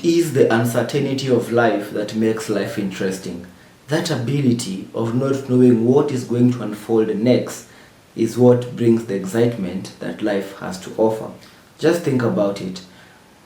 It is the uncertainty of life that makes life interesting. That ability of not knowing what is going to unfold next is what brings the excitement that life has to offer. Just think about it.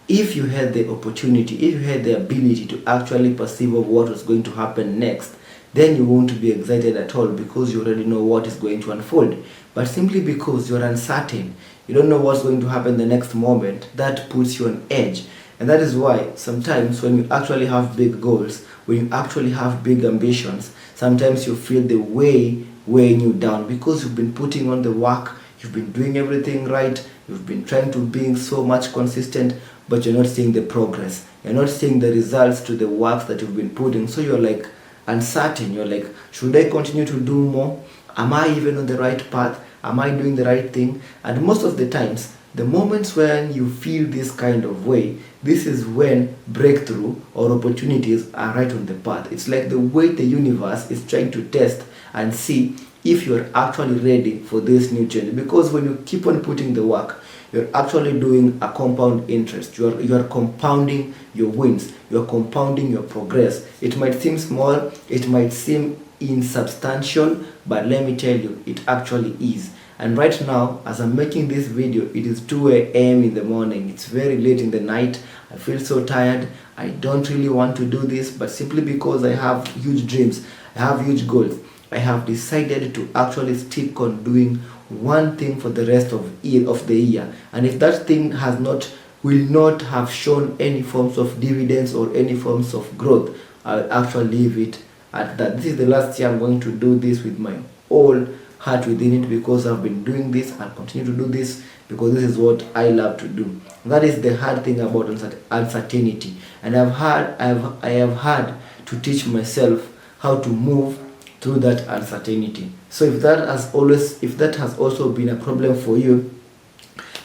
If you had the opportunity, if you had the ability to actually perceive of what was going to happen next, then you won't be excited at all because you already know what is going to unfold. But simply because you're uncertain, you don't know what's going to happen the next moment, that puts you on edge. And that is why sometimes when you actually have big goals, when you actually have big ambitions, sometimes you feel the weighing you down because you've been putting on the work, you've been doing everything right, you've been trying to be so much consistent, but you're not seeing the progress. You're not seeing the results to the work that you've been putting. So you're like uncertain. You're like, should I continue to do more? Am I even on the right path? Am I doing the right thing? And most of the times, the moments when you feel this kind of way, this is when breakthrough or opportunities are right on the path. It's like the way the universe is trying to test and see if you're actually ready for this new change. Because when you keep on putting the work, you're actually doing a compound interest. You are compounding your wins. You're compounding your progress. It might seem small, it might seem insubstantial, but let me tell you, it actually is. And right now, as I'm making this video, it is 2 a.m. in the morning. It's very late in the night. I feel so tired. I don't really want to do this, but simply because I have huge dreams, I have huge goals, I have decided to actually stick on doing one thing for the rest of the year. And if that thing will not have shown any forms of dividends or any forms of growth, I'll actually leave it at that. This is the last year I'm going to do this with my whole heart within it, because I've been doing this. I'll continue to do this because this is what I love to do. That is the hard thing about uncertainty, and I have had to teach myself how to move through that uncertainty. So if that has also been a problem for you,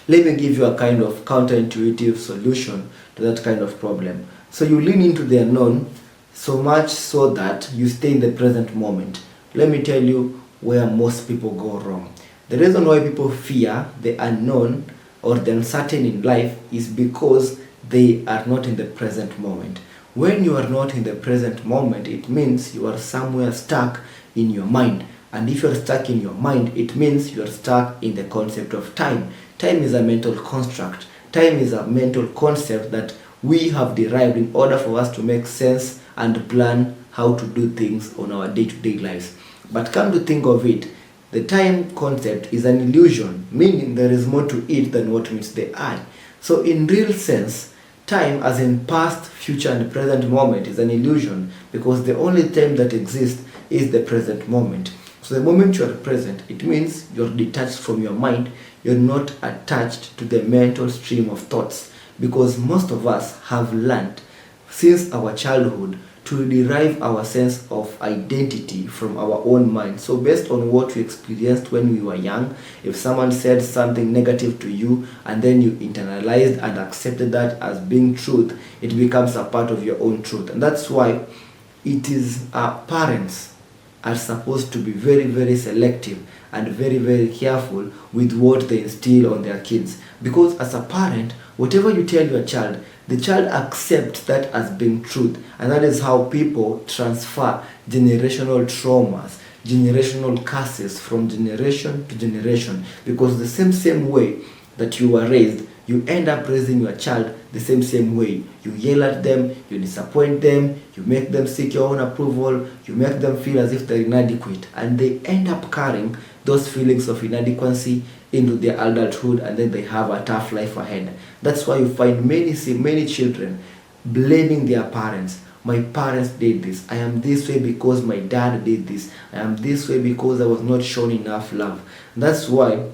let me give you a kind of counterintuitive solution to that kind of problem. So you lean into the unknown so much so that you stay in the present moment. Let me tell you where most people go wrong. The reason why people fear the unknown or the uncertain in life is because they are not in the present moment. When you are not in the present moment, it means you are somewhere stuck in your mind. And if you are stuck in your mind, it means you are stuck in the concept of time. Time is a mental construct. Time is a mental concept that we have derived in order for us to make sense and plan how to do things on our day-to-day lives. But come to think of it, the time concept is an illusion, meaning there is more to it than what meets the eye. So in real sense, time as in past, future and present moment is an illusion, because the only time that exists is the present moment. So the moment you are present, it means you're detached from your mind, you're not attached to the mental stream of thoughts, because most of us have learned since our childhood to derive our sense of identity from our own mind. So based on what we experienced when we were young, if someone said something negative to you and then you internalized and accepted that as being truth, it becomes a part of your own truth. And that's why it is parents are supposed to be very, very selective and very, very careful with what they instill on their kids. Because as a parent, whatever you tell your child, the child accepts that as being truth. And that is how people transfer generational traumas, generational curses from generation to generation. Because the same way that you were raised, you end up raising your child the same way. You yell at them, you disappoint them, you make them seek your own approval, you make them feel as if they're inadequate. And they end up carrying those feelings of inadequacy into their adulthood, and then they have a tough life ahead. That's why you find many children blaming their parents. My parents did this. I am this way because my dad did this. I am this way because I was not shown enough love. That's why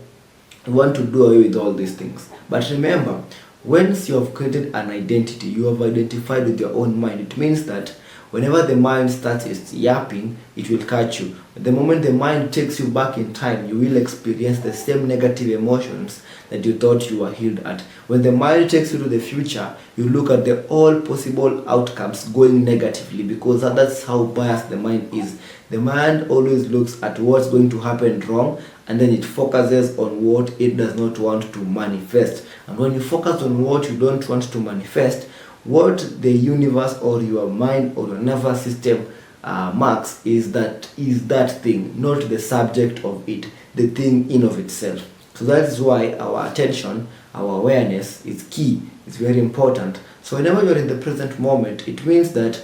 we want to do away with all these things. But remember, once you have created an identity, you have identified with your own mind, it means that whenever the mind starts its yapping, it will catch you. The moment the mind takes you back in time, you will experience the same negative emotions that you thought you were healed at. When the mind takes you to the future, you look at the all possible outcomes going negatively, because that's how biased the mind is. The mind always looks at what's going to happen wrong, and then it focuses on what it does not want to manifest. And when you focus on what you don't want to manifest, what the universe or your mind or your nervous system marks is that thing, not the subject of it, the thing in of itself. So that is why our attention, our awareness is key. It's very important. So whenever you're in the present moment, it means that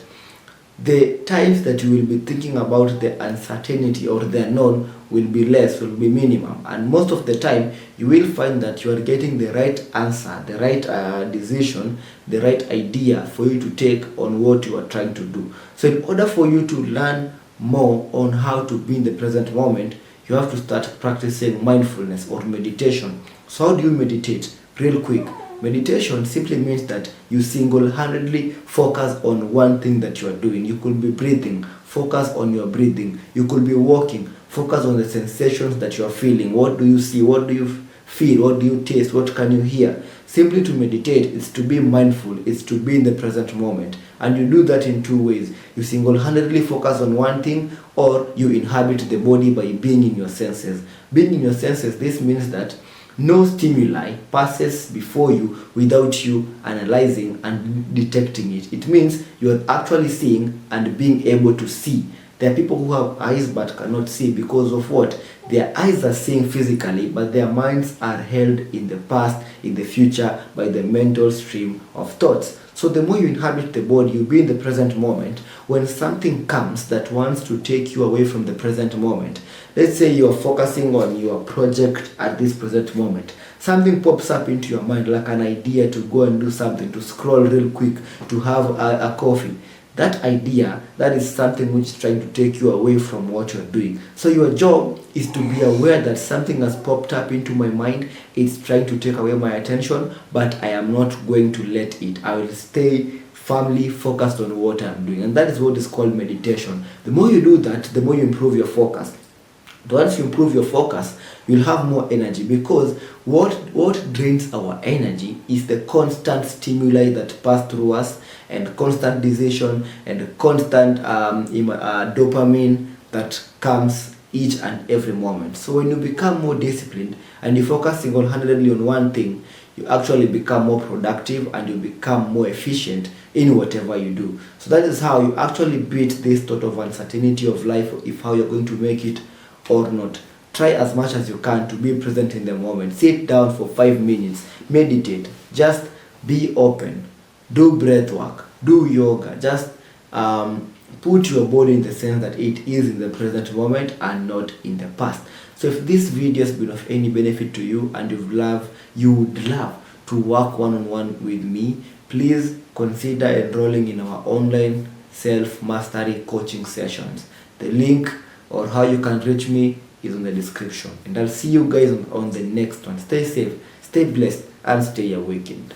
the times that you will be thinking about the uncertainty or the unknown will be less, will be minimum, and most of the time you will find that you are getting the right answer, the right decision, the right idea for you to take on what you are trying to do. So in order for you to learn more on how to be in the present moment, you have to start practicing mindfulness or meditation. So how do you meditate? Real quick, meditation simply means that you single-handedly focus on one thing that you are doing. You could be breathing, focus on your breathing. You could be walking, focus on the sensations that you are feeling. What do you see? What do you feel? What do you taste? What can you hear? Simply to meditate is to be mindful, is to be in the present moment. And you do that in two ways. You single-handedly focus on one thing, or you inhabit the body by being in your senses. Being in your senses, this means that no stimuli passes before you without you analyzing and detecting it. It means you are actually seeing and being able to see. There are people who have eyes but cannot see because of what? Their eyes are seeing physically, but their minds are held in the past, in the future, by the mental stream of thoughts. So the more you inhabit the body, you be in the present moment. When something comes that wants to take you away from the present moment, let's say you are focusing on your project at this present moment, something pops up into your mind like an idea to go and do something, to scroll real quick, to have a coffee. That idea, that is something which is trying to take you away from what you're doing. So your job is to be aware that something has popped up into my mind. It's trying to take away my attention, but I am not going to let it. I will stay firmly focused on what I'm doing. And that is what is called meditation. The more you do that, the more you improve your focus. Once you improve your focus, you'll have more energy, because what drains our energy is the constant stimuli that pass through us, and constant decision, and constant dopamine that comes each and every moment. So when you become more disciplined and you focus single-handedly on one thing, you actually become more productive and you become more efficient in whatever you do. So that is how you actually beat this thought of uncertainty of life, if how you're going to make it or not. Try as much as you can to be present in the moment. Sit down for 5 minutes, meditate, just be open, do breath work, do yoga, just put your body in the sense that it is in the present moment and not in the past. So if this video has been of any benefit to you and you would love to work one-on-one with me, please consider enrolling in our online self-mastery coaching sessions. The link or how you can reach me is in the description. And I'll see you guys on the next one. Stay safe, stay blessed, and stay awakened.